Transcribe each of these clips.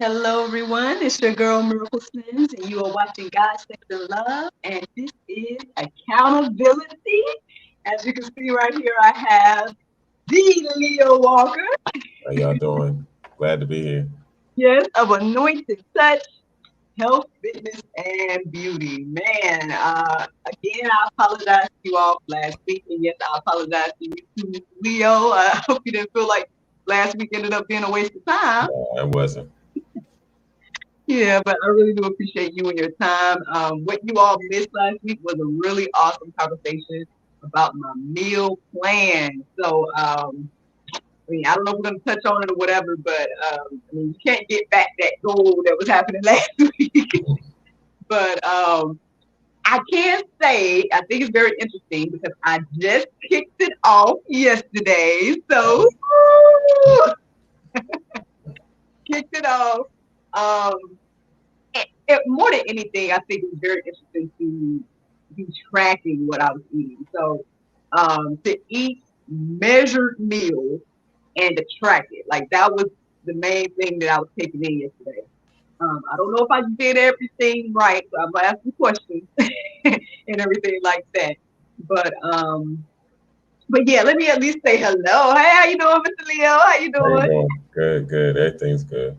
Hello, everyone. It's your girl, Miracle Sims, and you are watching God, Sex, and Love. And this is accountability. As you can see right here, I have the Leo Walker, How y'all doing? Glad to be here. yes, of Anointed Touch, Health, Fitness, and Beauty. Man, again, I apologize to you all for last week, and yes, I apologize to you too, Leo. I hope you didn't feel like last week ended up being a waste of time. No, I wasn't. Yeah, but I really do appreciate you and your time. What you all missed last week was a really awesome conversation about my meal plan. I don't know if we're going to touch on it or whatever, but you can't get back that goal that was happening last week. But I can say I think it's very interesting because I just kicked it off yesterday. So, kicked it off. Um, More than anything, I think it's very interesting to be tracking what I was eating. So to eat measured meals and to track it, like that was the main thing that I was taking in yesterday. I don't know if I did everything right, so I'm gonna ask some questions and everything like that. But um, but yeah, let me at least say hello. Hey, how you doing, Mr. Leo? How you How you doing? doing? Good, good. Everything's good.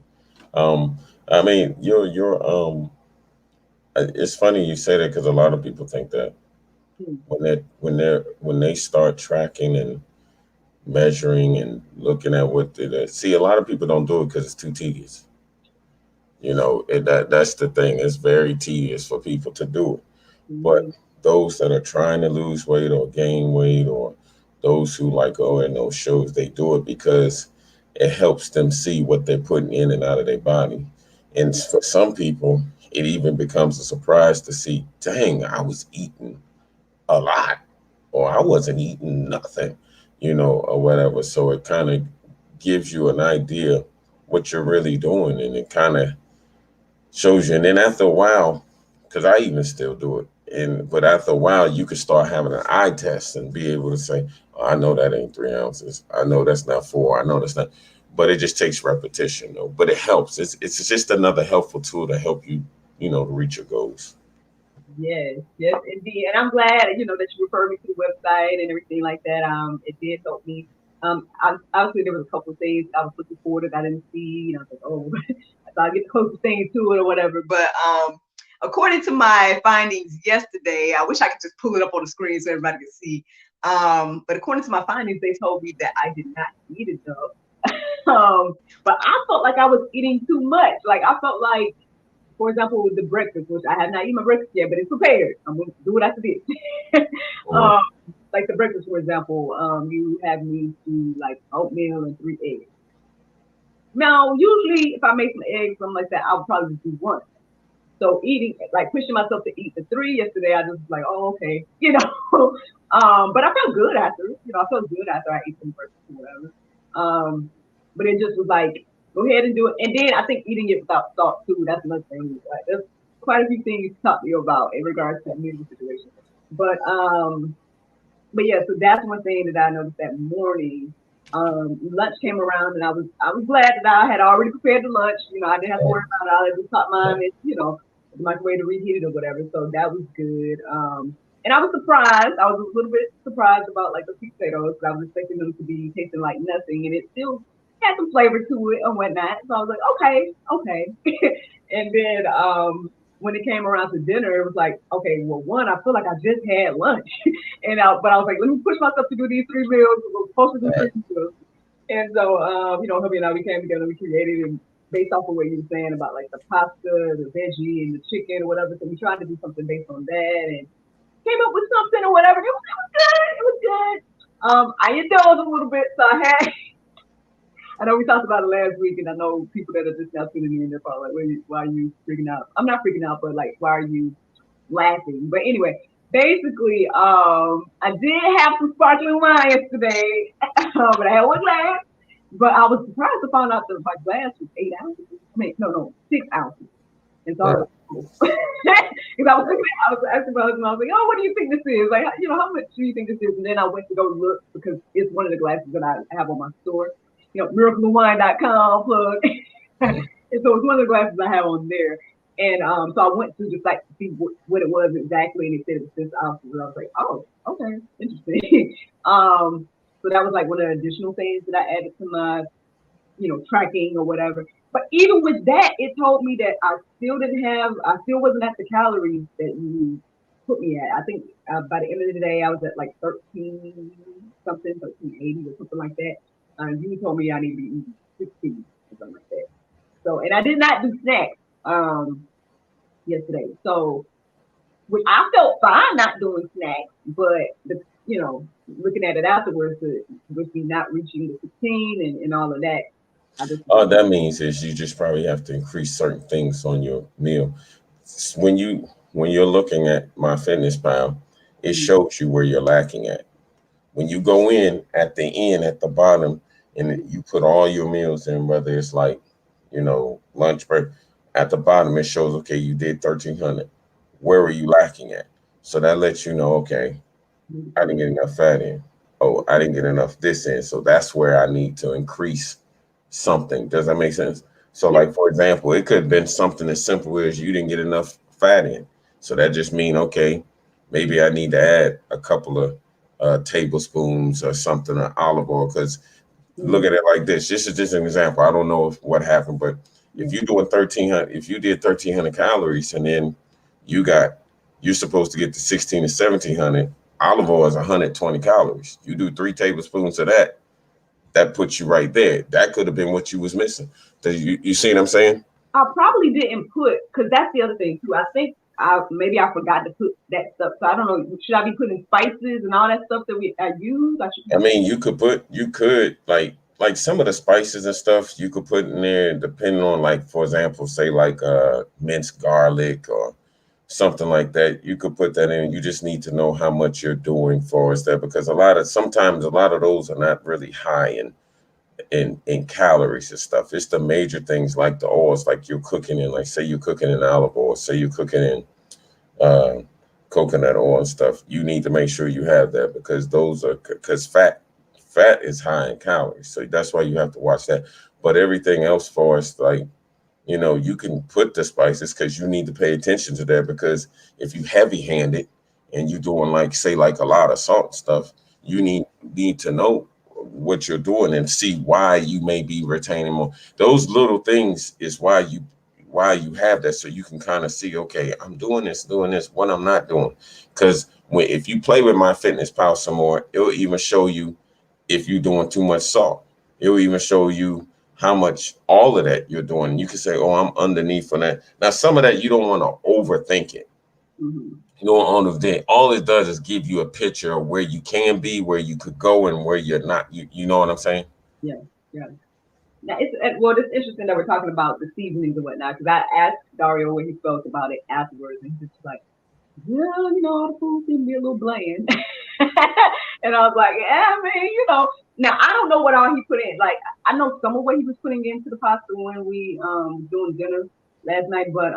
I mean, it's funny you say that because a lot of people think that Hmm. when they start tracking and measuring and looking at what they see, a lot of people don't do it because it's too tedious. That's the thing. It's very tedious for people to do it. But Mhm. those that are trying to lose weight or gain weight, or those who like go in those shows, they do it because it helps them see what they're putting in and out of their body. And for some people, it even becomes a surprise to see, dang, I was eating a lot, or I wasn't eating nothing, or whatever. So it kind of gives you an idea what you're really doing, and it kind of shows you. And then after a while, because I even still do it, but after a while, you can start having an eye test and be able to say, oh, I know that ain't 3 ounces. I know that's not four. I know that's not. But it just takes repetition, though. But it helps. It's just another helpful tool to help you, to reach your goals. Yes, yes, indeed. And I'm glad, that you referred me to the website and everything like that. It did help me. Obviously there was a couple of things I was looking for that I didn't see, and I was like, oh, I thought I'd get the closest thing to it or whatever. But according to my findings yesterday, I wish I could just pull it up on the screen so everybody can see. But according to my findings, they told me that I did not eat enough. But I felt like I was eating too much. Like I felt like, for example, with the breakfast, which I have not eaten my breakfast yet, but it's prepared. I'm going to do it after this. Mhm. um, like the breakfast, for example, you have me to like oatmeal and 3 eggs. Now, usually, if I make some eggs, something like that, I'll probably just do one. So eating, like pushing myself to eat the three yesterday, I just was like, oh, okay, But I felt good after, I felt good after I ate some breakfast or whatever. But it just was like, go ahead and do it. And then I think eating it without salt too, that's another thing. Like, there's quite a few things to talk to you about in regards to that meal situation. But um, but yeah, so that's one thing that I noticed that morning. Lunch came around and I was glad that I had already prepared the lunch. I didn't have to worry about it. I just put mine in, the microwave to reheat it or whatever. So that was good. And I was surprised. I was a little bit surprised about like the sweet potatoes because I was expecting them to be tasting like nothing, and it still had some flavor to it and whatnot. So I was like, okay, okay. And then when it came around to dinner, it was like, okay, well, one, I feel like I just had lunch. But I was like, let me push myself to do these three meals. We're supposed to do Right. three meals. And so, hubby and I, we came together, we created, and based off of what you were saying about like the pasta, the veggie, and the chicken or whatever. So we tried to do something based on that and came up with something or whatever. It was good. It was good. I indulged a little bit, so I know we talked about it last week, and I know people that are just now tuning in, they're probably like, why are you freaking out? I'm not freaking out, but like, why are you laughing? But anyway, basically, I did have some sparkling wine yesterday, but I had one glass. But I was surprised to find out that my glass was 8 ounces. I mean, no, 6 ounces. And so I was Right. like, oh. Because I was asking my husband, I was like, oh, what do you think this is? Like, how much do you think this is? And then I went to go look because it's one of the glasses that I have on my store. MiracleWine.com plug. And so it's one of the glasses I have on there. And so I went to the site to see what it was exactly, and it said it was 6 ounces. And I was like, oh, okay, interesting. So that was like one of the additional things that I added to my, tracking or whatever. But even with that, it told me that I still wasn't at the calories that you put me at. I think by the end of the day, I was at like 13 something, 1380 or something like that. You told me I need to be eating 16 or something like that. So, and I did not do snacks yesterday. So, which I felt fine not doing snacks, but looking at it afterwards, with me not reaching the 16 and all of that, I just was All like, that means is you just probably have to increase certain things on your meal. When you're looking at my fitness pal, it mm, shows you where you're lacking at. When you go in at the end at the bottom and you put all your meals in, whether it's like, lunch break, at the bottom it shows, okay, you did 1300. Where are you lacking at? So that lets you know, okay, I didn't get enough fat in. Oh, I didn't get enough this in. So that's where I need to increase something. Does that make sense? So, yeah, like for example, it could have been something as simple as you didn't get enough fat in. So that just mean, okay, maybe I need to add a couple of tablespoons or something of olive oil. Because look mm, at it like this. This is just an example. I don't know what happened, but if yeah, you're doing 1300, if you did 1300 calories and then you got, you're supposed to get to 16 to 1700. Olive oil is 120 calories. You do 3 tablespoons of that, that puts you right there. That could have been what you was missing. You see what I'm saying? I probably didn't put because that's the other thing too. I think I forgot to put that stuff. So I don't know. Should I be putting spices and all that stuff that I use? I should be I putting. mean, you could like some of the spices and stuff you could put in there depending on, like, for example, say like minced garlic or something like that. You could put that in. You just need to know how much you're doing for us there, because sometimes a lot of those are not really high in calories and stuff. It's the major things like the oils, like you're cooking in, like say you're cooking in olive oil, say you're cooking in uh, coconut oil and stuff. You need to make sure you have that, because those are, because fat is high in calories. So that's why you have to watch that. But everything else for us, like, you can put the spices, because you need to pay attention to that. Because if you heavy handed and you doing, like, say like a lot of salt and stuff, you need to know what you're doing and see why you may be retaining more. Those little things is why you have that, so you can kind of see, okay, I'm doing this, what I'm not doing. Because if you play with my fitness pal some more, it'll even show you if you're doing too much salt. It will even show you how much all of that you're doing. You can say, oh, I'm underneath for that. Now, some of that you don't want to overthink it. Mm-hmm. You don't want to think. All it does is give you a picture of where you can be, where you could go, and where you're not. You know what I'm saying? Yeah, yeah. Now it's interesting that we're talking about the seasonings and whatnot because I asked Dario what he felt about it afterwards, and he's just like, "Yeah, all the food seemed to be a little bland." And I was like, "Yeah, I mean, Now I don't know what all he put in. Like I know some of what he was putting into the pasta when we doing dinner last night, but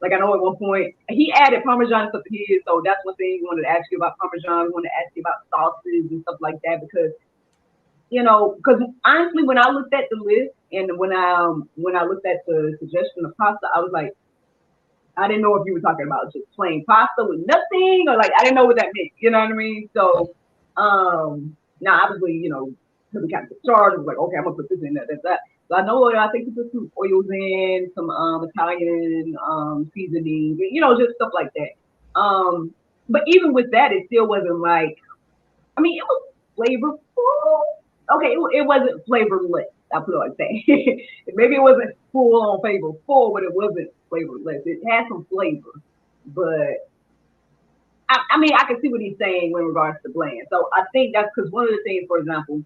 like I know at one point he added Parmesan stuff to his, so that's one thing he wanted to ask you about Parmesan. He wanted to ask you about sauces and stuff like that because because honestly, when I looked at the list and when I looked at the suggestion of pasta, I was like, I didn't know if you were talking about just plain pasta with nothing, or like I didn't know what that meant. You know what I mean? So, now obviously, because we kind of took charge, I was like, okay, I'm gonna put this in that, that. So I know I think we put some oils in, some Italian seasoning, just stuff like that. But even with that, it still wasn't like I mean, it was flavorful. Okay, it wasn't flavorless. I'll put it like that. Maybe it wasn't full on flavorful, but it wasn't flavorless. It had some flavor, but I mean, I can see what he's saying in regards to bland. So I think that's because one of the things, for example,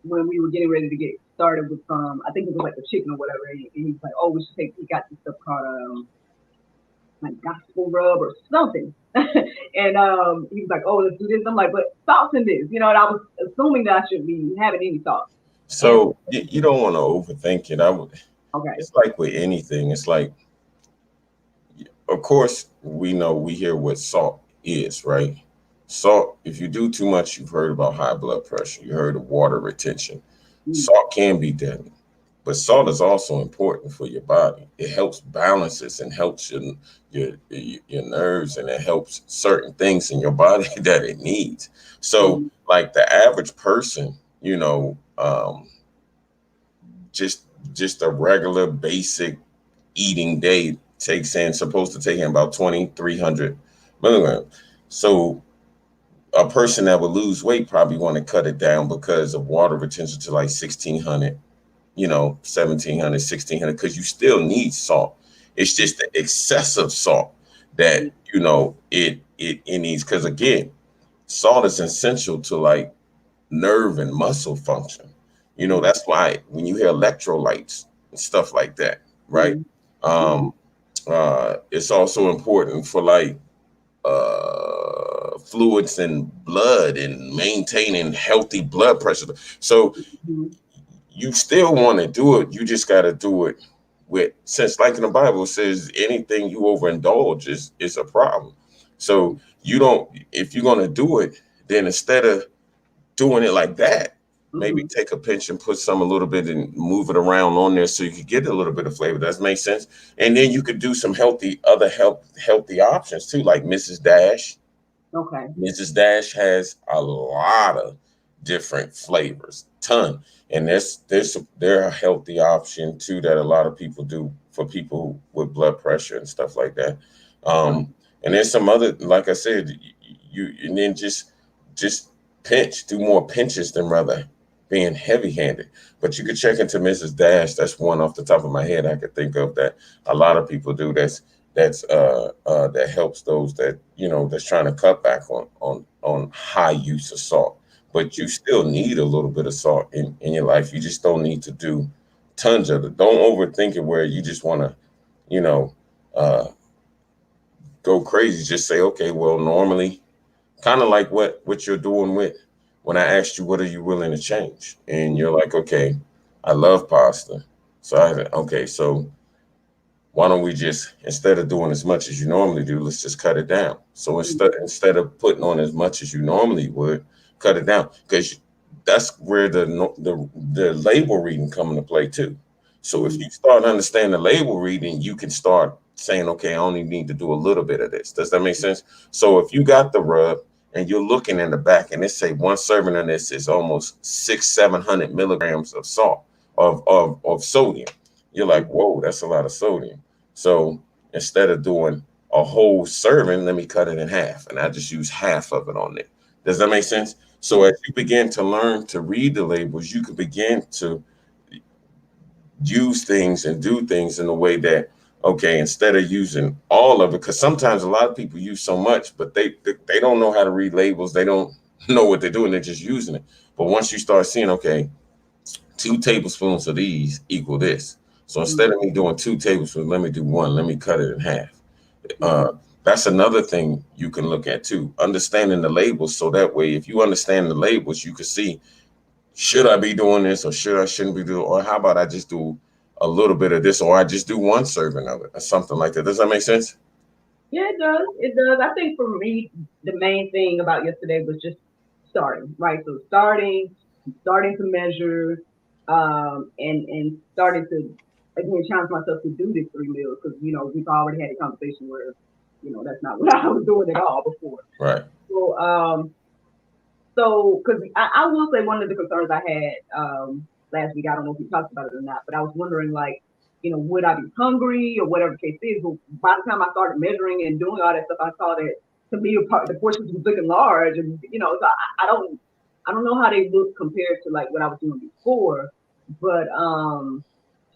when we were getting ready to get started with I think it was like the chicken or whatever, and he's like, "Oh, we should take." He got this stuff called like gospel rub or something. And he was like, "Oh, let's do this." I'm like, "But salt's in this," and I was assuming that I shouldn't be having any salt. And So you don't want to overthink it. I would. okay, It's like with anything. It's like, of course, we hear what salt is, right? Salt, if you do too much, you've heard about high blood pressure, you heard of water retention. mm, Salt can be deadly. But salt is also important for your body. It helps balances and helps your nerves, and it helps certain things in your body that it needs. So, Mm-hmm. like the average person, just just a regular basic eating day takes in supposed to take in about 2,300 milligrams. So a person that would lose weight probably want to cut it down because of water retention to like 1,600, 1,700, 1,600, because you still need salt. It's just the excessive salt that it needs, because again, salt is essential to like nerve and muscle function. Mm-hmm. That's why when you hear electrolytes and stuff like that, right? Mm-hmm. Um, it's also important for like fluids and blood and maintaining healthy blood pressure. So Mm-hmm. you still want to do it. You just got to do it with, since like in the Bible says, anything you overindulge is a problem. So you don't, if you're going to do it, then instead of doing it like that, maybe Mm-hmm. take a pinch and put some a little bit and move it around on there so you could get a little bit of flavor. Does that make sense? And then you could do some healthy options too, like Mrs. Dash. Okay. Mrs. Dash has a lot of different flavors, ton, and they're a healthy option too that a lot of people do for people with blood pressure and stuff like that. Okay. Um, and there's some other, like I said, you and then just pinch, do more pinches than rather being heavy handed. But you could check into Mrs. Dash. That's one off the top of my head I could think of that a lot of people do. That helps those that that's trying to cut back on high use of salt. But you still need a little bit of salt in your life. You just don't need to do tons of it. Don't overthink it where you just want to you know uh, go crazy. Just say, okay, well, normally, kind of like what you're doing with when I asked you what are you willing to change, and you're like, okay, I love pasta. So I said, okay, so why don't we just, instead of doing as much as you normally do, let's just cut it down. So instead of putting on as much as you normally would, cut it down, because that's where the label reading come into play too. So if Mm-hmm. you start understanding the label reading, you can start saying, okay, I only need to do a little bit of this. Does that make sense? So if you got the rub and you're looking in the back and it say one serving of this is almost 600-700 milligrams of salt of sodium, you're like, whoa, that's a lot of sodium. So instead of doing a whole serving, let me cut it in half. And I just use half of it on there. Does that make sense? So Yeah. as you begin to learn to read the labels, you can begin to use things and do things in a way that, okay, instead of using all of it, because sometimes a lot of people use so much, but they don't know how to read labels. They don't know what they're doing. They're just using it. But once you start seeing, okay, 2 tablespoons of these equal this. So instead of me doing 2 tablespoons, let me do one. Let me cut it in half. Mm-hmm. That's another thing you can look at too. Understanding the labels, so that way, if you understand the labels, you can see, should I be doing this, or shouldn't be doing, or how about I just do a little bit of this, or I just do one serving of it, or something like that. Does that make sense? Yeah, it does. It does. I think for me, the main thing about yesterday was just starting, right? So starting to measure, and starting to again challenge myself to do this 3 meals because we've already had a conversation where that's not what I was doing at all before. Right. So because I will say one of the concerns I had last week, I don't know if we talked about it or not, but I was wondering, like, would I be hungry or whatever the case is? But by the time I started measuring and doing all that stuff, I saw that to me the portions was looking large, and so I don't know how they look compared to like what I was doing before, but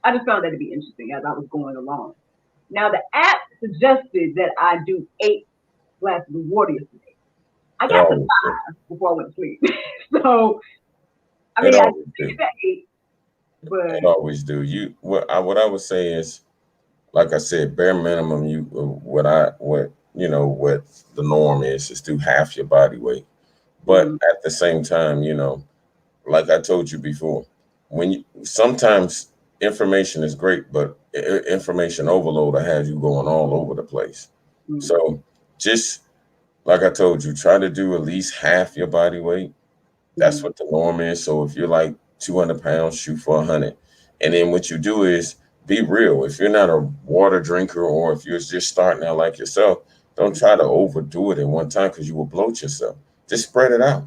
I just found that to be interesting as I was going along. Now the app suggested that I do 8 glasses of water yesterday. I It got to always do. 5 before I went to sleep. So I It mean, I always think do. it's at 8, It but always do. What I would say is, like I said, bare minimum. What the norm is do half your body weight. But mm, at the same time, like I told you before, when you sometimes information is great, but information overload will have you going all over the place. mm, So just like I told you, try to do at least half your body weight. That's mm, what the norm is. So if you're like 200 pounds, shoot for 100. And then what you do is be real. If you're not a water drinker or if you're just starting out like yourself, don't try to overdo it at one time because you will bloat yourself. Just spread it out.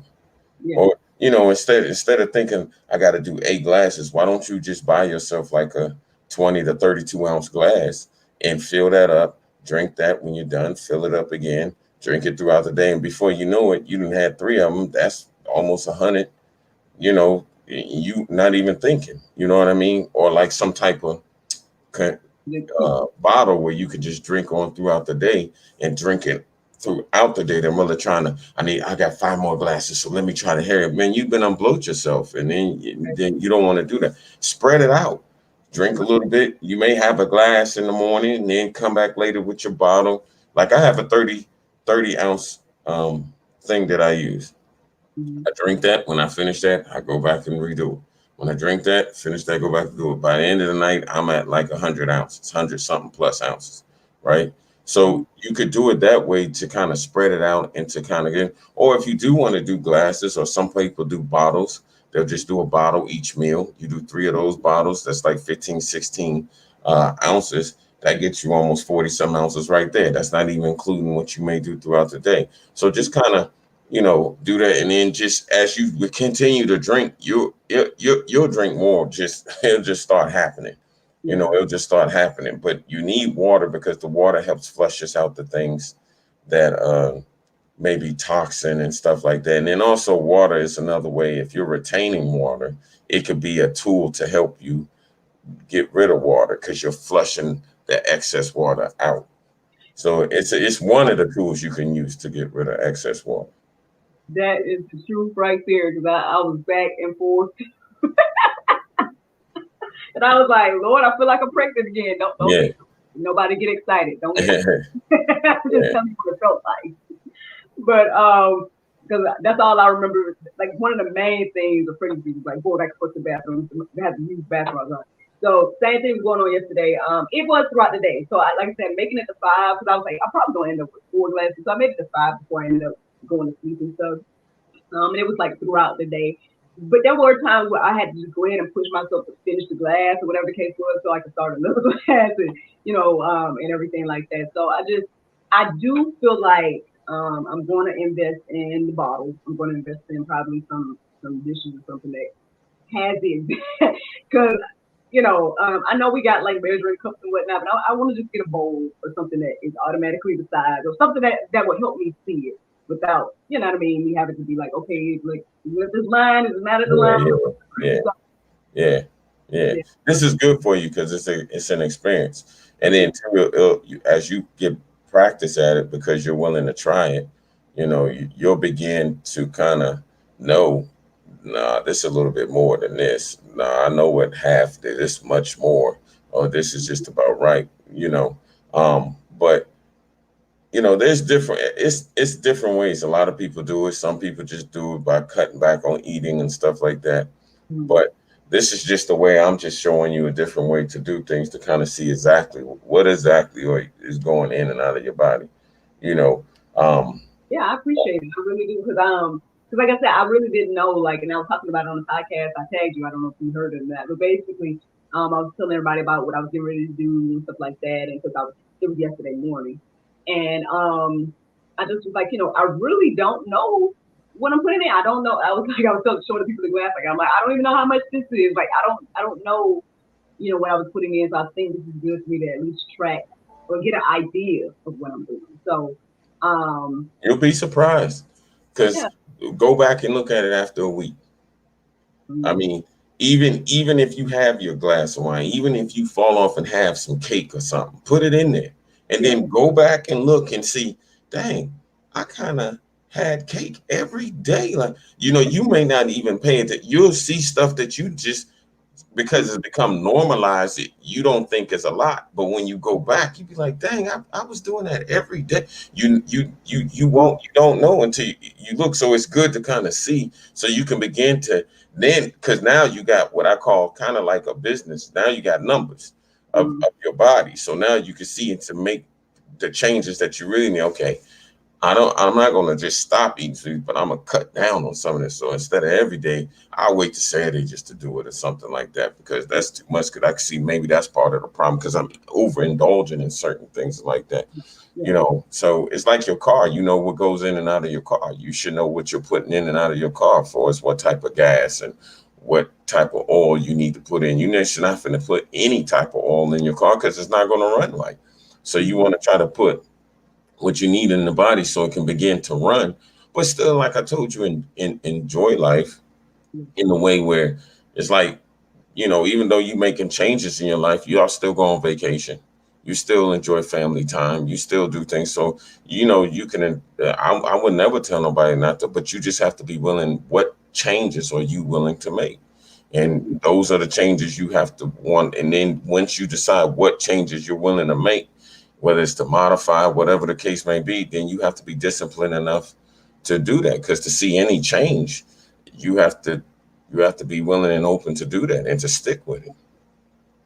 Yeah. Or instead of thinking I got to do 8 glasses, why don't you just buy yourself like a 20 to 32 ounce glass and fill that up, drink that when you're done, fill it up again, drink it throughout the day, and before you know it, you done had 3 of them. That's almost 100. You not even thinking. You know what I mean? Or like some type of bottle where you could just drink on throughout the day and drink it throughout the day. They're really trying to. I got 5 more glasses, so let me try to hurry. Man, you've been unbloat yourself, and then you don't want to do that. Spread it out. Drink a little bit. You may have a glass in the morning, and then come back later with your bottle. Like I have a 30 ounce thing that I use. Mhm. I drink that. When I finish that, I go back and redo it. When I drink that, finish that, go back and do it. By the end of the night, I'm at like 100 ounces, 100 something plus ounces, right? Mhm. So you could do it that way to kind of spread it out and to kind of get, or if you do want to do glasses, or some people do bottles, they'll just do a bottle each meal. You do 3 of those bottles, that's like 15, 16 ounces. That gets you almost 40 some ounces right there. That's not even including what you may do throughout the day. So just kind of do that, and then just as you continue to drink, you'll drink more. Just it'll just start happening. Yeah. It'll just start happening. But you need water because the water helps flush us out the things that may be toxin and stuff like that. And then also water is another way. If you're retaining water, it could be a tool to help you get rid of water because you're flushing the excess water out. So it's one of the tools you can use to get rid of excess water. That is the truth right there, because I was back and forth, and I was like, Lord, I feel like I'm pregnant again. Don't Yeah. get nobody get excited. Don't get. Yeah. I'm just telling you what it felt like. But because that's all I remember. Like one of the main things of pregnancy was like, boy, I could put the bathroom. They had to use the bathroom. I was like, so same thing was going on yesterday. It was throughout the day. So I, like I said, making it to five because I was like, I'm probably gonna end up with 4 glasses. So I made it to five before I ended up going to sleep and stuff. And it was like throughout the day. But there were times where I had to just go in and push myself to finish the glass or whatever the case was, so I could start another glass and and everything like that. So I do feel like I'm going to invest in the bottles. I'm going to invest in probably some dishes or something that has it, because I know we got like measuring cups and whatnot, but I want to just get a bowl or something that is automatically the size, or something that will help me see it without, you know what I mean, me having to be like, okay, like, is this line? Is it not at the Yeah, line? yeah, yeah, So, yeah, yeah. yeah. This is good for you because it's an experience, and Yeah. then too, as you get practice at it because you're willing to try it, you'll begin to kind of know. Nah, this is a little bit more than this. Nah, I know what half this much more, or this is just about right. But there's different. It's different ways. A lot of people do it. Some people just do it by cutting back on eating and stuff like that. Mhm. But this is just the way I'm just showing you a different way to do things to kind of see exactly what exactly is going in and out of your body. You know, um, Yeah, I appreciate it. I really do, because like I said, I really didn't know. Like, and I was talking about it on the podcast. I tagged you. I don't know if you heard of that, but basically, I was telling everybody about what I was getting ready to do and stuff like that. And because it was yesterday morning, and I just was like, I really don't know what I'm putting in. I don't know. I was like, I was showing the people the glass. Like, I'm like, I don't even know how much this is. Like, I don't know, what I was putting in. So I think this is good for me to at least track or get an idea of what I'm doing. So, um, you'll be surprised yeah. because go back and look at it after a week. I Mhm. mean, even if you have your glass of wine, even if you fall off and have some cake or something, put it in there, and Yeah. then go back and look and see. Dang, I kind of had cake every day. Like you may not even pay it. You'll see stuff that you just because it's become normalized, you don't think it's a lot. But when you go back, you be like, dang, I was doing that every day. You don't know until you look. So it's good to kind of see so you can begin to then because now you got what I call kind of like a business. Now you got numbers of Mhm. your body. So now you can see and to make the changes that you really need. Okay, I'm not gonna just stop eating sweets, but I'm gonna cut down on some of this. So instead of every day, I'll wait to Saturday just to do it or something like that because that's too much. Because I can see maybe that's part of the problem because I'm overindulging in certain things like that. Yeah. So it's like your car. You know what goes in and out of your car. You should know what you're putting in and out of your car for us, what type of gas and what type of oil you need to put in. You should not finna put any type of oil in your car because it's not going to run right. So you Mhm. want to try to put what you need in the body so it can begin to run, but still, like I told you, enjoy life Yeah. in the way where it's like, even though you're making changes in your life, you are still go on vacation. You still enjoy family time. You still do things. So, you can, I would never tell nobody not to, but you just have to be willing. What changes are you willing to make? And Mhm. those are the changes you have to want. And then once you decide what changes you're willing to make, whether it's to modify, whatever the case may be, then you have to be disciplined enough to do that. Because to see any change, you have to you have to be willing and open to do that and to stick with it.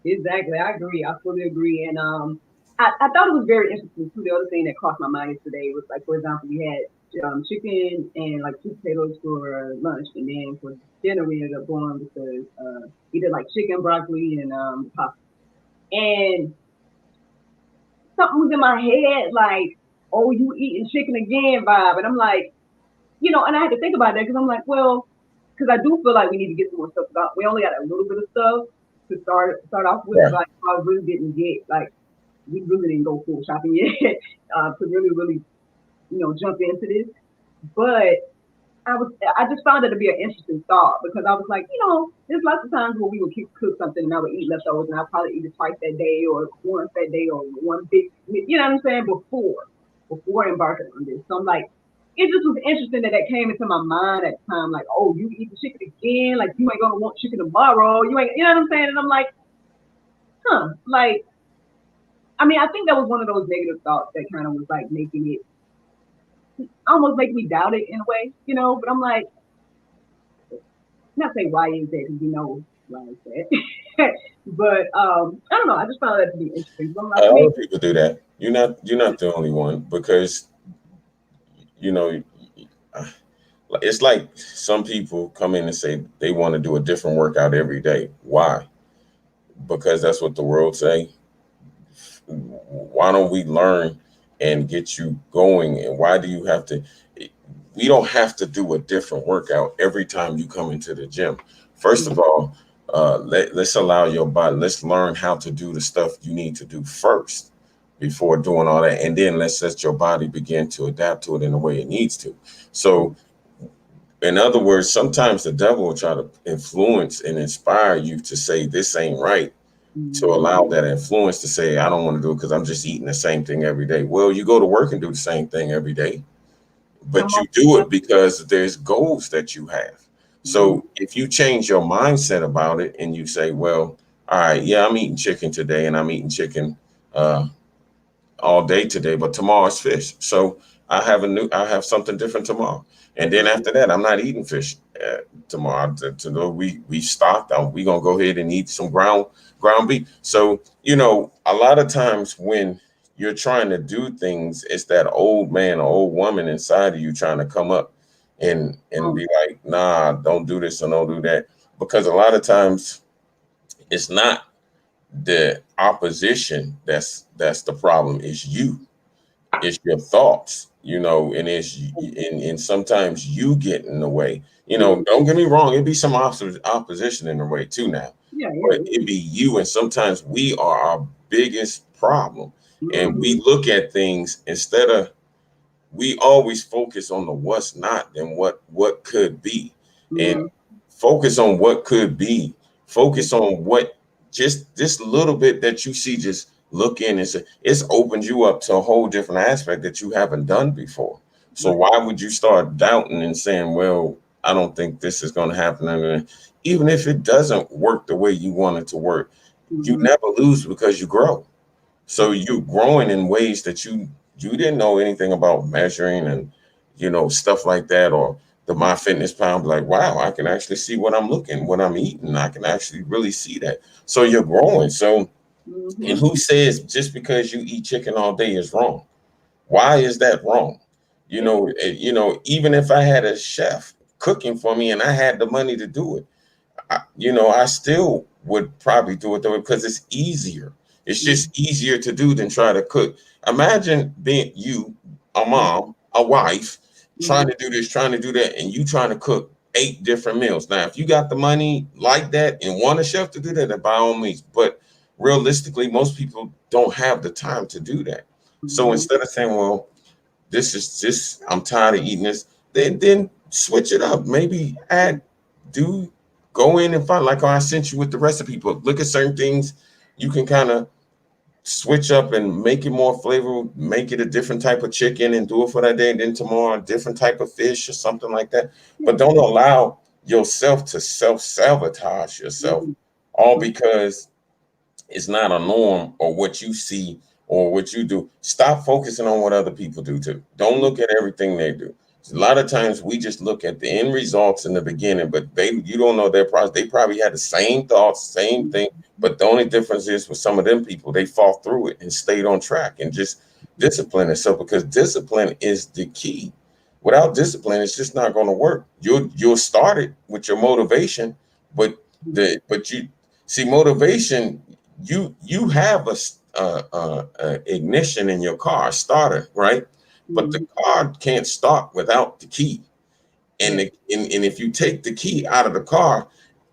Exactly. I agree. I fully agree. And I thought it was very interesting too. The other thing that crossed my mind yesterday was like, for example, we had chicken and like sweet potatoes for lunch, and then for dinner we ended up going with the we did like chicken, broccoli, and pasta. And something was in my head like, "Oh, you eating chicken again?" vibe, and I'm like, and I had to think about that because I'm like, well, because I do feel like we need to get some more stuff. We only got a little bit of stuff to start off with. Right. Like I really didn't get like we really didn't go full shopping yet to really jump into this. But I just found it to be an interesting thought because I was like, there's lots of times where we would cook something and I would eat leftovers and I'd probably eat it twice that day or once that day or one big, you know what I'm saying, before embarking on this. So I'm like, it just was interesting that that came into my mind at the time, like, oh, you eat the chicken again, like you ain't gonna want chicken tomorrow, you ain't, you know what I'm saying? And I'm like, huh, like, I mean, I think that was one of those negative thoughts that kind of was like making it almost make me doubt it in a way, But I'm like, not say why is that because why is that, but I don't know. I just found that to be interesting. So I'm like, A I lot mean, of people do that. You're not the only one because you know it's like some people come in and say they want to do a different workout every day. Why? Because that's what the world say. Why don't we learn and get you going? And why do you have to? We don't have to do a different workout every time you come into the gym. First of all, let's allow your body. Let's learn how to do the stuff you need to do first before doing all that, and then let's let your body begin to adapt to it in the way it needs to. So, in other words, sometimes the devil will try to influence and inspire you to say this ain't right, to mm-hmm, allow that influence to say, I don't want to do it because I'm just eating the same thing every day. Well, you go to work and do the same thing every day, come but on, you do yeah, it because there's goals that you have. mm-hmm, So if you change your mindset about it and you say, well, all right, yeah, I'm eating chicken today and I'm eating chicken uh, all day today, but tomorrow's fish. So I have something different tomorrow. And then mm-hmm, after that, I'm not eating fish tomorrow. We stocked. We gonna go ahead and eat some ground beef. So a lot of times when you're trying to do things, it's that old man or old woman inside of you trying to come up and be like, nah, don't do this and don't do that. Because a lot of times it's not the opposition that's the problem. It's you, it's your thoughts, and and sometimes you get in the way. mm-hmm, Don't get me wrong, it'd be some opposition in the way too now, yeah, but yeah, it'd be you, and sometimes we are our biggest problem, and mm-hmm, we look at things instead of, we always focus on the what's not than what could be, and mm-hmm, focus on what could be, yeah, focus on what, just this little bit that you see, just look in and say it's opened you up to a whole different aspect that you haven't done before. So right, why would you start doubting and saying, well, I don't think this is going to happen? And even if it doesn't work the way you want it to work, you mm-hmm, never lose because you grow. So you're growing in ways that you didn't know anything about measuring and stuff like that, or the My Fitness Pal, like, wow, I can actually see what I'm eating. I can actually really see that. So you're growing. So, and mm-hmm, who says just because you eat chicken all day is wrong? Why is that wrong? Even if I had a chef cooking for me and I had the money to do it, I still would probably do it though because it's easier. It's Mm-hmm. just easier to do than try to cook. Imagine being you, a mom, a wife, trying Mm-hmm. to do this, trying to do that, and you trying to cook 8 different meals. Now, if you got the money like that and want a chef to do that, then by all means. But realistically, most people don't have the time to do that. So Mm-hmm. instead of saying, well, this is just I'm tired of eating this. Then switch it up. Maybe do go in and find like I sent you with the recipe book. Look at certain things you can kind of switch up and make it more flavorful. Make it a different type of chicken and do it for that day. And then tomorrow a different type of fish or something like that. But Yeah. don't allow yourself to self sabotage yourself Mm-hmm. all because it's not a norm or what you see or what you do. Stop focusing on what other people do too. Don't look at everything they do. A lot of times we just look at the end results in the beginning, but you don't know their process. They probably had the same thoughts, same thing, but the only difference is with some of them people, they fought through it and stayed on track and just discipline themselves because discipline is the key. Without discipline, it's just not going to work. You'll start it with your motivation, but you see motivation you have a ignition in your car, a starter, right? But the Mm-hmm. car can't start without the key. And, Yeah. and if you take the key out of the car,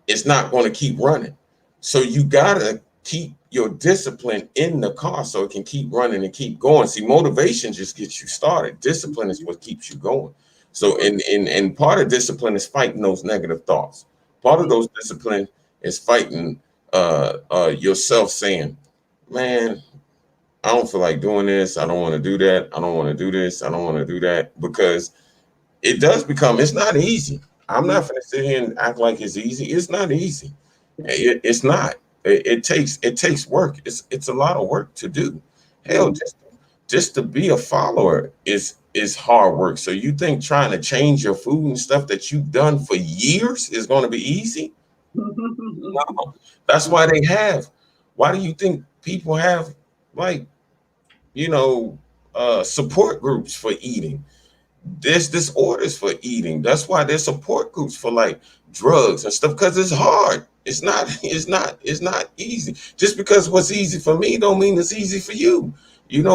it's not going to keep running. So you gotta keep your discipline in the car so it can keep running and keep going. See, motivation just gets you started. Discipline is what keeps you going. So Right. and part of discipline is fighting those negative thoughts. Part of Yeah. those discipline is fighting yourself saying, man, I don't feel like doing this. I don't want to do that. I don't want to do this. I don't want to do that because it does become it's not easy. I'm Mm-hmm. not going to sit here and act like it's easy. It's not easy. Yeah. It's not. It takes work. It's a lot of work to do. Hell, Mm-hmm. just to be a follower is hard work. So you think trying to change your food and stuff that you've done for years is going to be easy? No. That's why they have. Why do you think people have like you know support groups for eating? There's disorders for eating. That's why there's support groups for like drugs and stuff because it's hard. It's not easy. Just because what's easy for me don't mean it's easy for you.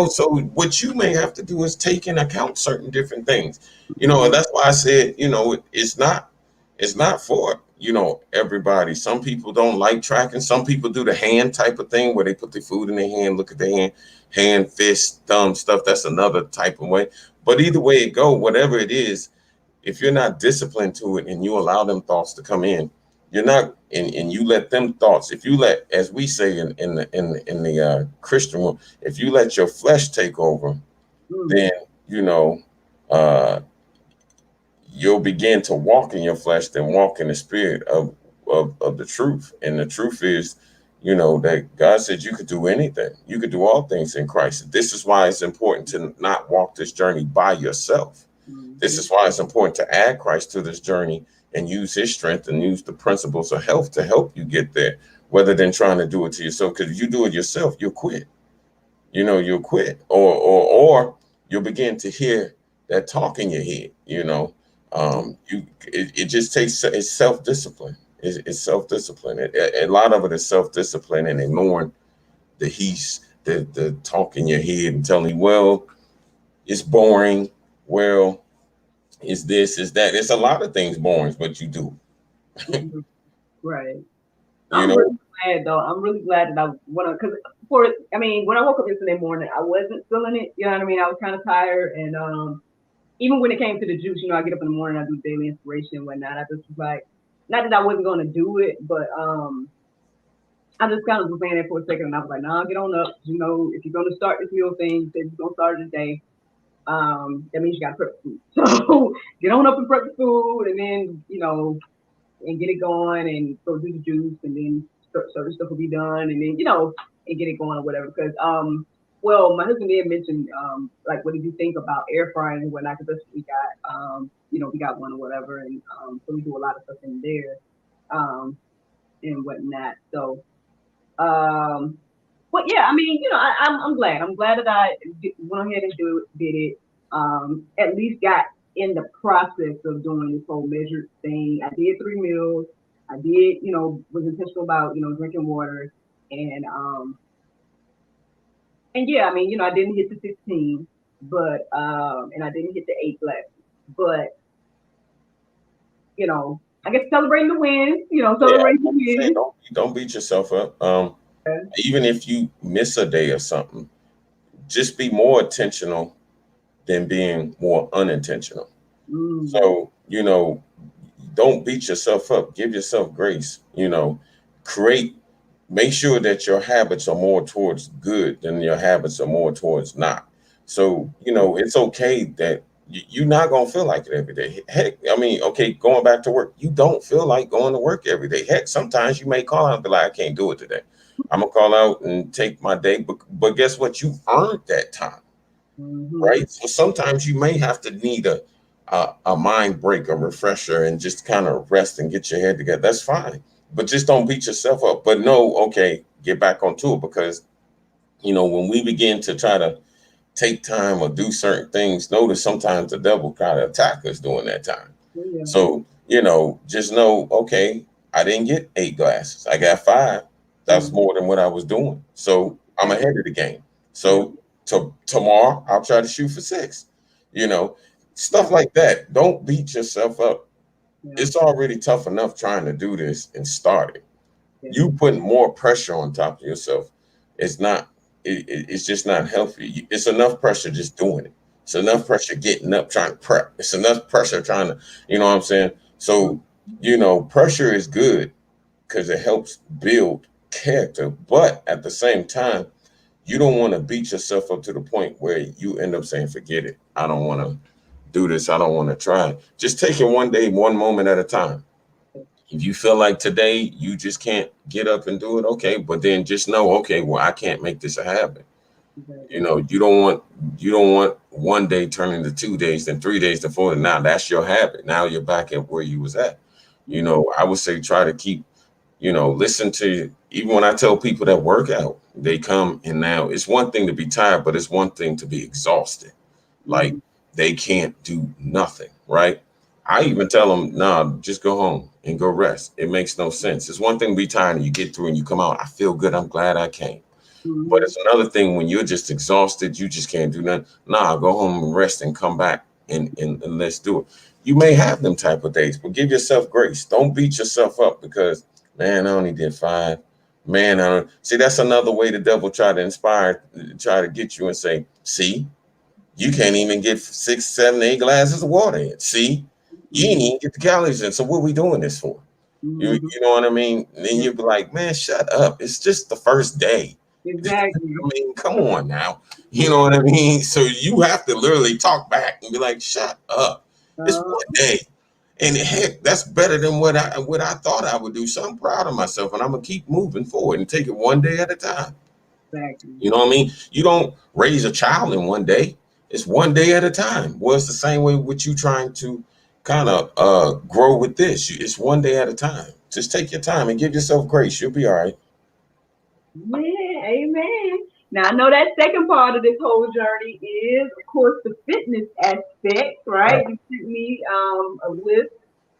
So what you may have to do is take into account certain different things. And that's why I said, it's not for, everybody. Some people don't like tracking. Some people do the hand type of thing where they put the food in their hand, look at their hand, fist, thumb stuff. That's another type of way. But either way it go, whatever it is, if you're not disciplined to it and you allow them thoughts to come in, you're not, and you let them thoughts. If you let, as we say in the Christian world, if you let your flesh take over, Mm-hmm. then you know uh, you'll begin to walk in your flesh, then walk in the spirit of the truth. And the truth is, that God said you could do anything. You could do all things in Christ. This is why it's important to not walk this journey by yourself. This Mm-hmm. is why it's important to add Christ to this journey and use his strength and use the principles of health to help you get there, rather than trying to do it to yourself. Because if you do it yourself, you'll quit. You'll quit, or you'll begin to hear that talk in your head. It just takes it's self discipline. It's self discipline. A lot of it is self discipline and ignoring the talk in your head and telling you, well, it's boring. Well, is this, is that. It's a lot of things boring, but you do. Mm-hmm. Right. You I'm know, really glad though. I'm really glad that I went on because when I woke up yesterday morning, I wasn't feeling it. You know what I mean? I was kind of tired, and even when it came to the juice, I get up in the morning, I do daily inspiration and whatnot. I just was like, not that I wasn't going to do it, but I just kind of was laying there for a second, and I was like, nah, get on up. If you're going to start this meal thing, you said you're going to start it today. That means you got to prep the food. So get on up and prep the food, and then and get it going and go do the juice and then certain stuff will be done and then and get it going or whatever because well my husband did mention like what did you think about air frying and whatnot because that's what we got we got one or whatever and so we do a lot of stuff in there and whatnot so but yeah I mean I'm glad that I went ahead and did it at least got in the process of doing this whole measured thing. I did 3 meals. I did, was intentional about, drinking water. And and yeah, I mean, I didn't hit the 16, but and I didn't hit the 8 glasses. But, I guess celebrating the wins, Yeah, celebrating the I'm saying wins. don't beat yourself up. Even if you miss a day or something, just be more intentional than being more unintentional. Mm, So, don't beat yourself up. Give yourself grace. Create, make sure that your habits are more towards good than your habits are more towards not. So, it's okay that you're not going to feel like it every day. Heck, I mean, okay, going back to work, you don't feel like going to work every day. Heck, sometimes you may call out and be like, I can't do it today. I'm going to call out and take my day. But guess what? You earned that time, mm-hmm. right? So sometimes you may have to need a mind break, a refresher, and just kind of rest and get your head together. That's fine, but just don't beat yourself up. But no, okay, get back on tour because when we begin to try to take time or do certain things, notice sometimes the devil kind of attack us during that time. Yeah. So, just know, okay, I didn't get 8 glasses. I got 5. That's Mm-hmm. more than what I was doing. So I'm Exactly. ahead of the game. Yeah. So tomorrow I'll try to shoot for 6. You know, Yeah. stuff like that. Don't beat yourself up. Yeah. It's already tough enough trying to do this and start it. Yeah. You putting more pressure on top of yourself. It's not. It's just not healthy. It's enough pressure just doing it. It's enough pressure getting up trying to prep. It's enough pressure trying to. You know what I'm saying? So pressure is good because it helps build character. But at the same time, you don't want to beat yourself up to the point where you end up saying, "Forget it. I don't want to do this. I don't want to try." Just take it one day, one moment at a time. If you feel like today you just can't get up and do it, okay, but then just know, okay, well, I can't make this a habit. Exactly. You don't want one day turning to 2 days, then 3 days to 4. Now that's your habit. Now you're back at where you was at. Mm-hmm. I would say try to keep, listen to, even when I tell people that work out, they come and now it's one thing to be tired, but it's one thing to be exhausted. Like Mm-hmm. they can't do nothing, right? I even tell them, nah, just go home and go rest. It makes no sense. It's one thing to be tired and you get through and you come out. I feel good. I'm glad I came. But Mm-hmm. it's another thing when you're just exhausted, you just can't do nothing. Nah, go home and rest and come back and let's do it. You may have them type of days, but give yourself grace. Don't beat yourself up because, man, I only did 5. Man, I don't see that's another way the devil try to get you and say, see, you can't even get 6, 7, 8 glasses of water in. See, you ain't Mm-hmm. even get the calories in. So what we doing this for? You Mm-hmm. you know what I mean? And then Yeah. you'd be like, man, shut up. It's just the first day. Exactly. I mean, come on now. You know what I mean? So you have to literally talk back and be like, shut up. It's Uh, one day. And heck, that's better than what I thought I would do. So I'm proud of myself and I'm gonna keep moving forward and take it one day at a time. exactly. You know what I mean? You don't raise a child in one day. It's one day at a time. Well, it's the same way with you trying to kind of grow with this. It's one day at a time. Just take your time and give yourself grace. You'll be all right. Yeah, amen. Now I know that second part of this whole journey is, of course, the fitness aspect, right? Right. You sent me a list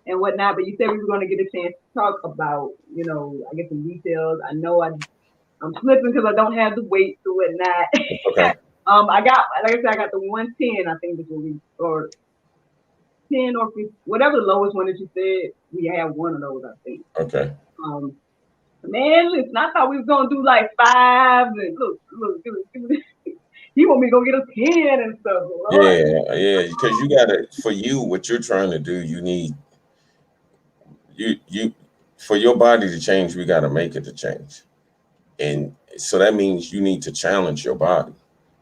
and whatnot, but you said we were going to get a chance to talk about, I guess some details. I know I'm slipping because I don't have the weights or whatnot. Okay. I got, like I said, I got the 110. I think this will be, or 10 or 15, whatever the lowest one that you said. We have one of those, I think. Okay. Um, Man, listen, I thought we was gonna do like five and look. He want me to go get a 10 and stuff. Lord. Yeah, yeah. Because you gotta, for you, what you're trying to do, you need you for your body to change. We got to make it to change, and so that means you need to challenge your body.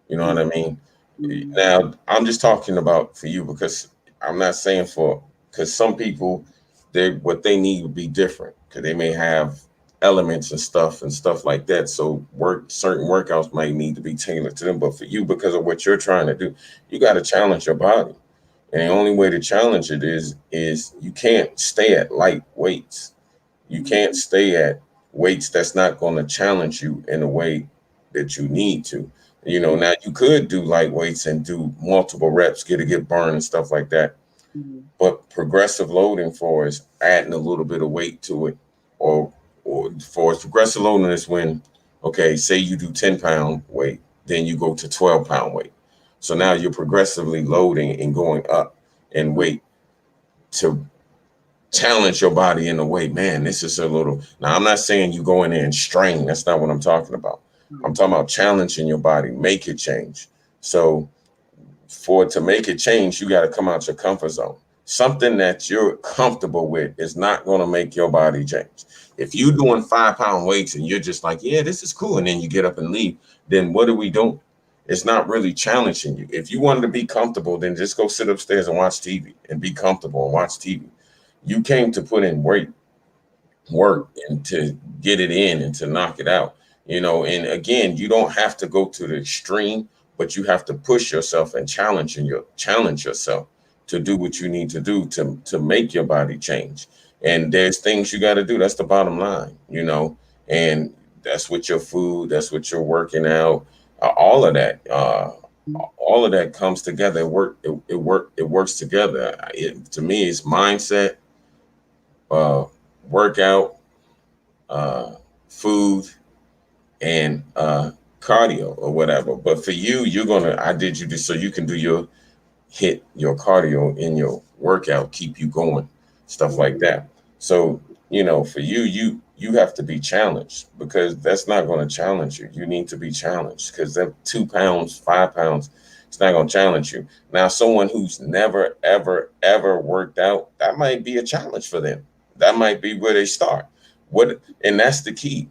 You know what I mean? Mm-hmm. Now, I'm just talking about for you because I'm not saying for because some people they what they need would be different because they may have elements and stuff like that. So certain workouts might need to be tailored to them. But for you, because of what you're trying to do, you got to challenge your body. And the only way to challenge it is you can't stay at light weights. You can't stay at weights that's not going to challenge you in a way that you need to. You know, now you could do light weights and do multiple reps, get burn and stuff like that. Mm-hmm. But progressive loading for is adding a little bit of weight to it, or for progressive loading is when, okay, say you do 10 pound weight, then you go to 12 pound weight. So now you're progressively loading and going up in weight to challenge your body in a way. Man, this is a little. Now I'm not saying you go in there and strain. That's not what I'm talking about. I'm talking about challenging your body, make it change. So for it to make it change, you got to come out your comfort zone. Something that you're comfortable with is not going to make your body change. If you're doing 5 pound weights and you're just like, yeah, this is cool, and then you get up and leave, then what are we doing? It's not really challenging you. If you wanted to be comfortable, then just go sit upstairs and watch TV and be comfortable and watch TV. You came to put in work and to get it in and to knock it out. And again, you don't have to go to the extreme, but you have to push yourself and challenge yourself to do what you need to do to make your body change. And there's things you got to do. That's the bottom line. And that's with your food, that's what you're working out, all of that. All of that comes together. It works together. To me, it's mindset, uh, workout, uh, food, and cardio or whatever. But for you, I did you this so you can do hit your cardio in your workout, keep you going, stuff like that. So, for you have to be challenged, because that's not going to challenge you. You need to be challenged, because that 2 pounds, 5 pounds, it's not going to challenge you. Now, someone who's never, ever, ever worked out, that might be a challenge for them. That might be where they start. And that's the key.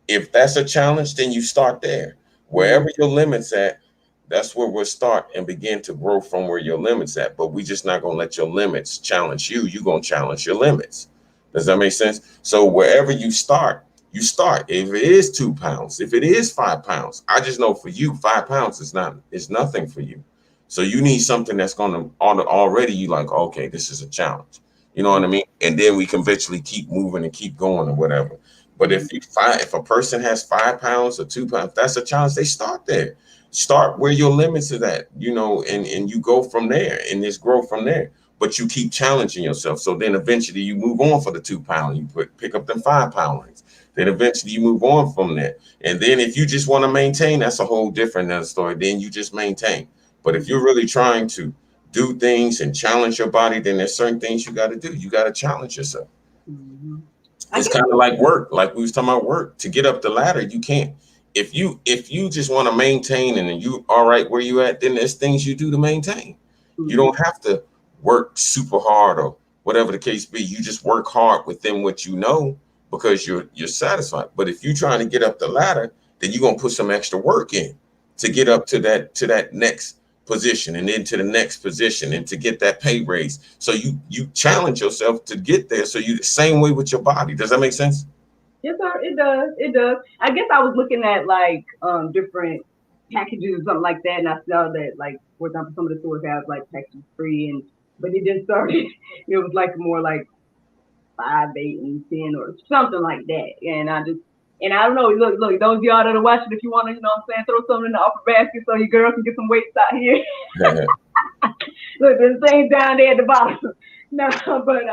If that's a challenge, then you start there. Wherever your limits at, that's where we'll start and begin to grow from where your limits at. But we just not gonna let your limits challenge you. You're gonna challenge your limits. Does that make sense? So wherever you start, you start. If it is 2 pounds, if it is 5 pounds, I just know for you, 5 pounds is nothing for you. So you need something that's gonna already you like, okay, this is a challenge. You know what I mean? And then we can eventually keep moving and keep going or whatever. But if a person has 5 pounds or 2 pounds, that's a challenge. They start there. Start where your limits is at, and you go from there and just grow from there. But you keep challenging yourself. So then eventually you move on for the 2 pound. You pick up them 5 pound rings. Then eventually you move on from there. And then if you just want to maintain, that's a whole different story. Then you just maintain. But if you're really trying to do things and challenge your body, then there's certain things you got to do. You got to challenge yourself. Mm-hmm. I It's guess. kind of like work, like we was talking about work. To get up the ladder, you can't. If you just want to maintain and you all right where you at, then there's things you do to maintain. You Mm-hmm. don't have to work super hard or whatever the case be. You just work hard within what you know, because you're satisfied. But if you're trying to get up the ladder, then you're gonna put some extra work in to get up to that next position, and then to the next position, and to get that pay raise. So you challenge yourself to get there. So you the same way with your body. Does that make sense? Yes, sir. It does. It does. I guess I was looking at like different packages or something like that, and I saw that like, for example, some of the stores have like packages free, and but it just started. It was like more like 5, 8, and 10 or something like that, and I don't know. Look, those of y'all that are watching, if you want to, what I'm saying, throw something in the upper basket so your girl can get some weights out here. Look, there's things down there at the bottom. No, but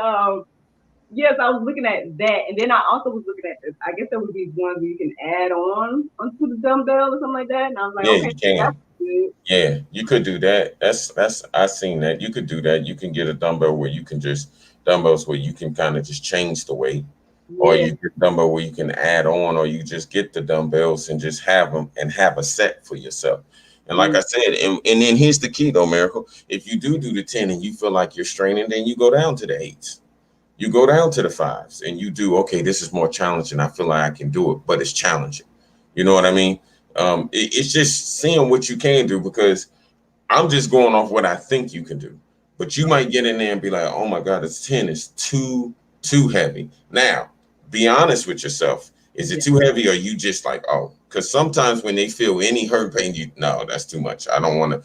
yes, I was looking at that, and then I also was looking at this. I guess there would be ones where you can add on onto the dumbbell or something like that. And I was like, Yeah, okay, you that's can. good. Yeah, you could do that. That's I seen that. You could do that. You can get a dumbbell where you can just dumbbells where you can kind of just change the weight, or Yeah. you get dumbbell where you can add on, or you just get the dumbbells and just have them and have a set for yourself. And like I Mm, said, and then here's the key though, Miracle. If you do the 10 and you feel like you're straining, then you go down to the eights. You go down to the fives and you do, okay, this is more challenging. I feel like I can do it, but it's challenging. You know what I mean? It's just seeing what you can do, because I'm just going off what I think you can do. But you might get in there and be like, oh my God, it's 10. It's too heavy. Now, be honest with yourself. Is it yeah. too heavy, or you just like, oh, because sometimes when they feel any hurt pain, you no, that's too much. I don't want to.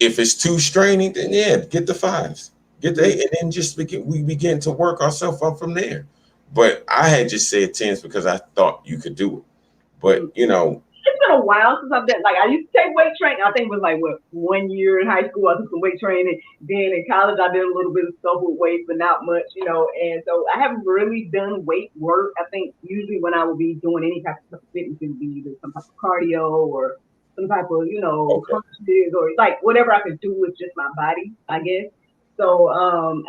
If it's too straining, then yeah, get the fives, get the Mm, eight, and then we begin to work ourselves up from there. But I had just said tens because I thought you could do it. But mm. been a while since I've done like I used to take weight training. I think it was like what 1 year in high school I took some weight training. Then in college I did a little bit of stuff with weights, but not much, you know. And so I haven't really done weight work. I think usually when I would be doing any type of fitness, it would be either some type of cardio or some type of Okay. crunches or like whatever I could do with just my body, I guess. So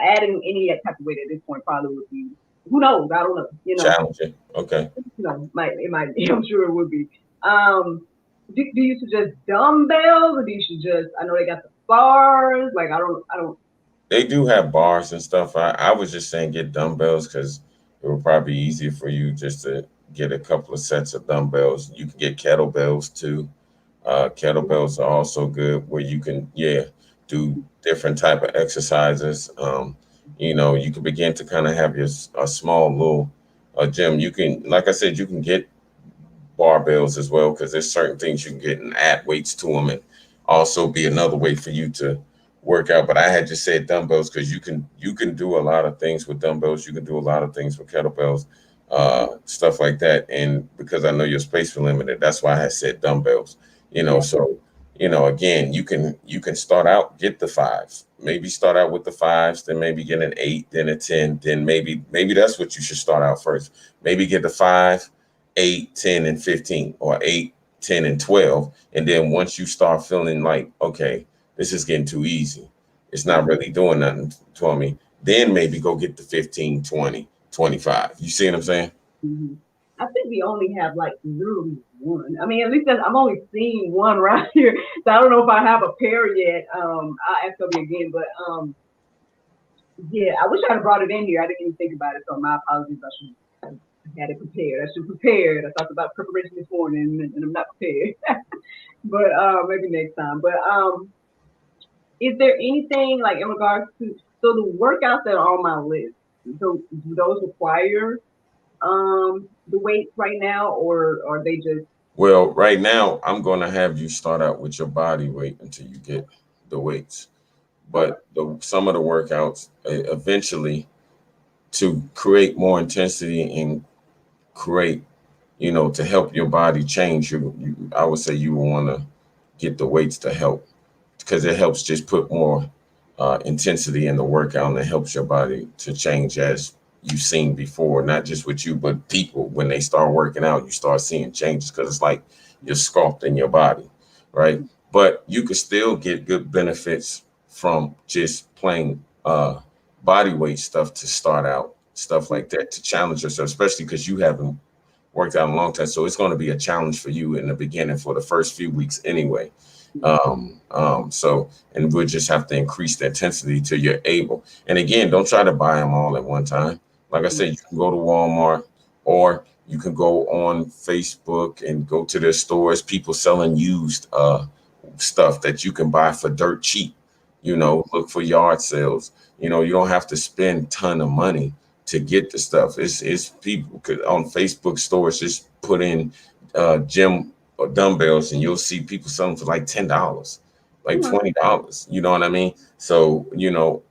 adding any type of weight at this point probably would be who knows, I don't know, Challenging. Okay. might it might be. I'm sure it would be. Um, do you suggest dumbbells or do you suggest? I know they got the bars. Like I don't. They do have bars and stuff. I was just saying get dumbbells because it would probably be easier for you just to get a couple of sets of dumbbells. You can get kettlebells too. Kettlebells are also good where you can, yeah, do different type of exercises. You can begin to kind of have a small little gym. You can, like I said, you can get barbells as well because there's certain things you can get and add weights to them and also be another way for you to work out. But I had just said dumbbells because you can do a lot of things with dumbbells. You can do a lot of things with kettlebells, stuff like that. And because I know your space was limited, that's why I had said dumbbells. Yeah. So again, you can start out, get the fives, maybe start out with the fives, then maybe get an eight, then a 10, then maybe that's what you should start out first. Maybe get the five, 8, 10, and 15, or 8, 10, and 12. And then once you start feeling like, okay, this is getting too easy, it's not really doing nothing for me, then maybe go get the 15, 20, 25. You see what I'm saying? Hmm. I think we only have like literally one. I mean, at least I'm only seeing one right here. So I don't know if I have a pair yet. I'll ask Toby again, but yeah, I wish I'd have brought it in here. I didn't even think about it, so my apologies. I should have had it prepared. I should have prepared. I talked about preparation this morning, and I'm not prepared. But maybe next time. But is there anything like in regards to the workouts that are on my list? So do those require the weights right now, or are they just Well, right now, I'm going to have you start out with your body weight until you get the weights. okay? But some of the workouts, eventually, to create more intensity and create, to help your body change, I would say you want to get the weights to help because it helps just put more intensity in the workout and it helps your body to change as you've seen before, not just with you, but people. When they start working out, you start seeing changes because it's like you're sculpting your body, right? But you could still get good benefits from just playing body weight stuff to start out, stuff like that to challenge yourself, especially because you haven't worked out in a long time. So it's going to be a challenge for you in the beginning for the first few weeks anyway. And we'll just have to increase the intensity till you're able. And again, don't try to buy them all at one time. Like I said, you can go to Walmart or you can go on Facebook and go to their stores, people selling used stuff that you can buy for dirt cheap. Look for yard sales. You don't have to spend ton of money to get the stuff. It's people on Facebook stores just put in gym or dumbbells and you'll see people selling for like $10, like $20. You know what I mean? So,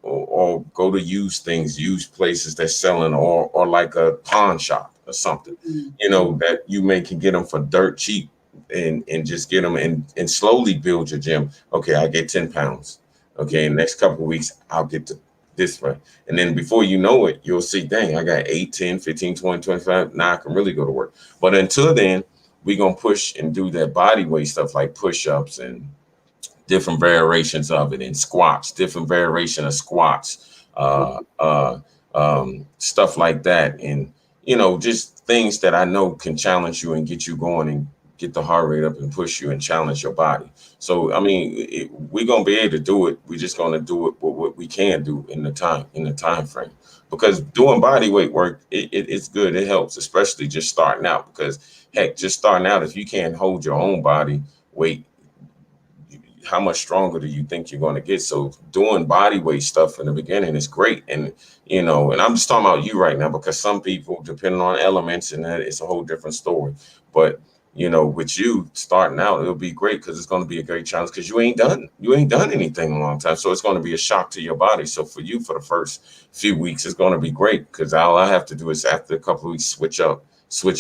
or go to used things, used places that's selling or like a pawn shop or something, that you may can get them for dirt cheap and just get them and slowly build your gym. Okay, I get 10 pounds. Okay, next couple of weeks, I'll get to this way. And then before you know it, you'll see, dang, I got 8, 10, 15, 20, 25. Now I can really go to work. But until then, we're going to push and do that body weight stuff like push-ups and different variations of it, and squats, different variation of squats, stuff like that. And, just things that I know can challenge you and get you going and get the heart rate up and push you and challenge your body. So, I mean, we're going to be able to do it. We're just going to do it with what we can do in the time frame. Because doing body weight work, it's good. It helps, especially just starting out. Because heck, just starting out, if you can't hold your own body weight, how much stronger do you think you're going to get? So doing body weight stuff in the beginning is great. And, and I'm just talking about you right now, because some people, depending on elements and that, it's a whole different story. But, with you starting out, it'll be great because it's going to be a great challenge because you ain't done anything in a long time. So it's going to be a shock to your body. So for you, for the first few weeks, it's going to be great because all I have to do is after a couple of weeks, switch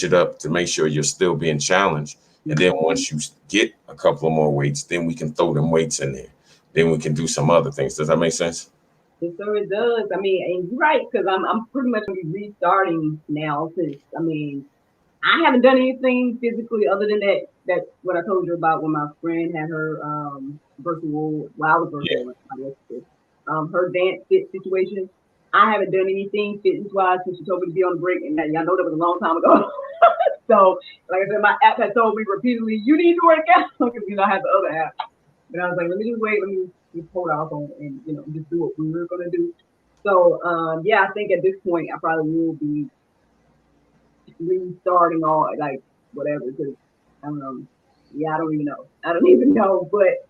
it up to make sure you're still being challenged And then Mhm. once you get a couple of more weights, then we can throw them weights in there. Then we can do some other things. Does that make sense? Yes, sir, it does. I mean, and you're right, because I'm pretty much gonna be restarting now. Since I mean, I haven't done anything physically other than that what I told you about when my friend had her virtual, well, I was Yeah. virtual, I guess, her dance fit situation. I haven't done anything fitness wise since she told me to be on the break, and that, y'all know that was a long time ago. So, like I said, my app had told me repeatedly, "You need to work out," because I had the other app. But I was like, let me just wait, let me just hold off on and just do what we were gonna do. So yeah, I think at this point I probably will be restarting all like whatever because yeah, I don't even know. I don't even know, but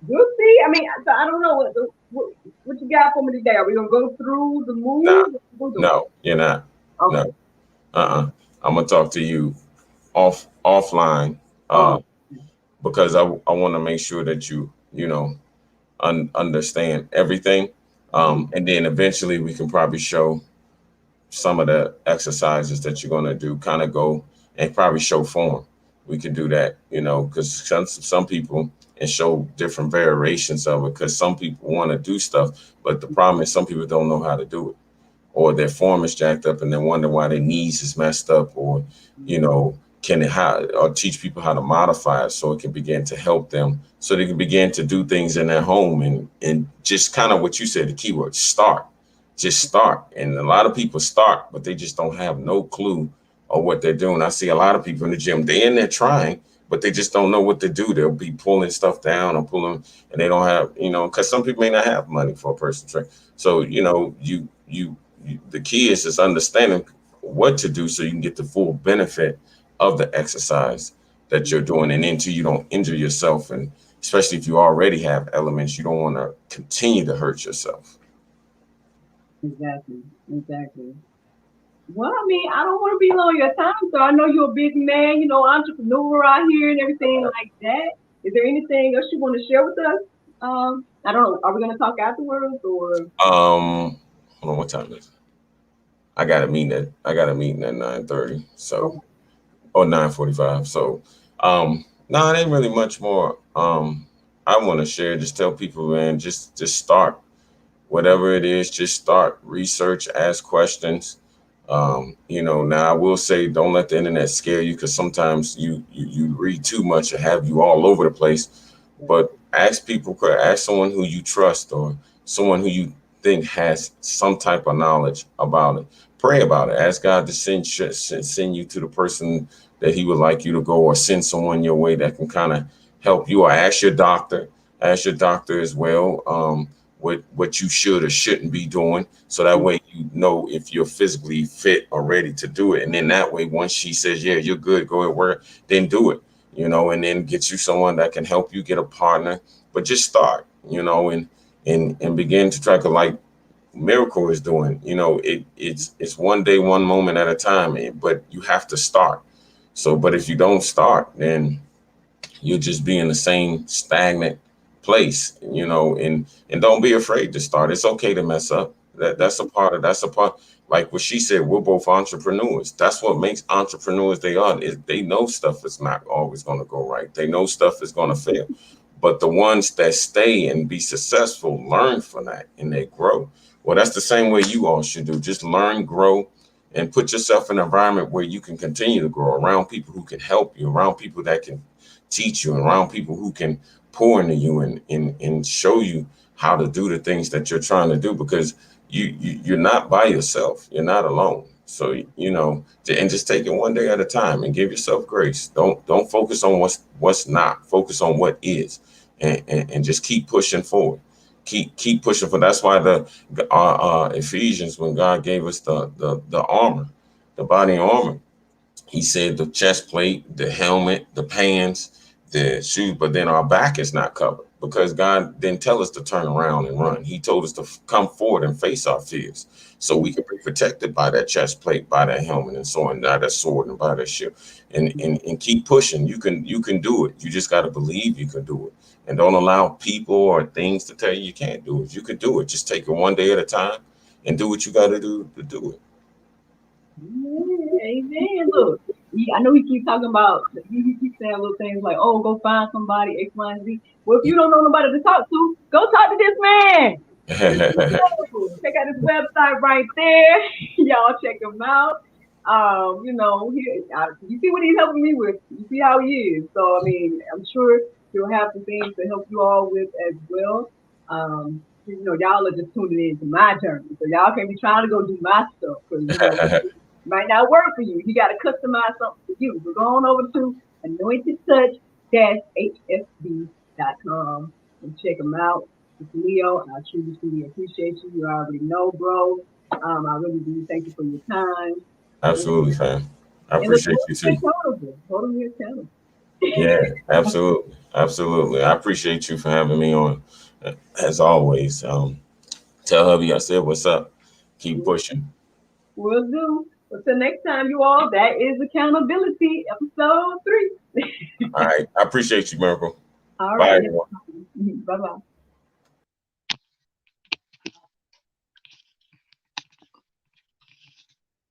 we'll see. I mean, so I don't know what you got for me today. Are we gonna go through the Nah, moves? What we doing? no, you're not. No. Okay. Uh-uh. I'm gonna talk to you offline. Oh, Because I want to make sure that you know understand everything. And then eventually we can probably show some of the exercises that you're going to do, kind of go and probably show form. We could do that, because some people and show different variations of it because some people want to do stuff, but the problem is some people don't know how to do it or their form is jacked up and they wonder why their knees is messed up or can it how or teach people how to modify it so it can begin to help them so they can begin to do things in their home and just kind of what you said, the keyword start, just start. And a lot of people start but they just don't have no clue of what they're doing. I see a lot of people in the gym, they're in there trying but they just don't know what to do. They'll be pulling stuff down or pulling and they don't have because some people may not have money for a personal trainer. So the key is just understanding what to do so you can get the full benefit of the exercise that you're doing and until you don't injure yourself, and especially if you already have elements, you don't want to continue to hurt yourself. exactly, exactly. Well, I mean, I don't want to be on your time, so I know you're a busy man, entrepreneur out here and everything like that. Is there anything else you want to share with us? I don't know. Are we gonna talk afterwards or? Hold on, what time is it? I got a meeting at 9:30, so Okay. or 9:45. So no, it ain't really much more I want to share. Just tell people, man, just start. Whatever it is, just start research, ask questions. Now I will say don't let the internet scare you because sometimes you read too much and have you all over the place. But ask people, ask someone who you trust or someone who you think has some type of knowledge about it. Pray about it. Ask God to send you to the person that He would like you to go, or send someone your way that can kind of help you. Or ask your doctor. Ask your doctor as well. What you should or shouldn't be doing. So that way you know if you're physically fit or ready to do it. And then that way, once she says, yeah, you're good, go at work, then do it, and then get you someone that can help you get a partner. But just start, and begin to track it like Miracle is doing. It's one day, one moment at a time, but you have to start. So, but if you don't start, then you'll just be in the same stagnant place, and don't be afraid to start. It's okay to mess up. That's a part. Like what she said, we're both entrepreneurs. That's what makes entrepreneurs they are. Is they know stuff is not always going to go right. They know stuff is going to fail. But the ones that stay and be successful learn from that and they grow. Well, that's the same way you all should do. Just learn, grow, and put yourself in an environment where you can continue to grow around people who can help you, around people that can teach you, around people who can pour into you and show you how to do the things that you're trying to do because you're not by yourself. You're not alone. So and just take it one day at a time and give yourself grace. Don't focus on what's not. Focus on what is, and just keep pushing forward. Keep pushing for. That's why the Ephesians, when God gave us the armor, the body armor, he said the chest plate, the helmet, the pants, the shoes, but then our back is not covered because God didn't tell us to turn around and run. He told us to come forward and face our fears so we can be protected by that chest plate, by that helmet, and so on, by that sword and by that shield. And keep pushing. You can do it. You just got to believe you can do it. And don't allow people or things to tell you you can't do it. You can do it. Just take it one day at a time and do what you got to do it. Amen. Look. I know he keeps talking about, he keeps saying little things like, oh, go find somebody, X, Y, and Z. Well, if you don't know nobody to talk to, go talk to this man. Check out his website right there. Y'all check him out. You see what he's helping me with. You see how he is. So, I mean, I'm sure he'll have some things to help you all with as well. Y'all are just tuning in to my journey. So y'all can't be trying to go do my stuff because, might not work for you. You got to customize something for you. So go on over to Anointed Touch hsb.com and check them out. It's Leo. I truly appreciate you. You already know, bro. I really do thank you for your time. And, Absolutely, fam. I and look, appreciate you too. hold me accountable. Yeah, absolutely, absolutely. I appreciate you for having me on, as always. Tell hubby I said what's up. Keep pushing. Will do. Until next time, you all, that is accountability, episode 3. All right, I appreciate you, Miracle. All Bye, right. everyone. Bye bye.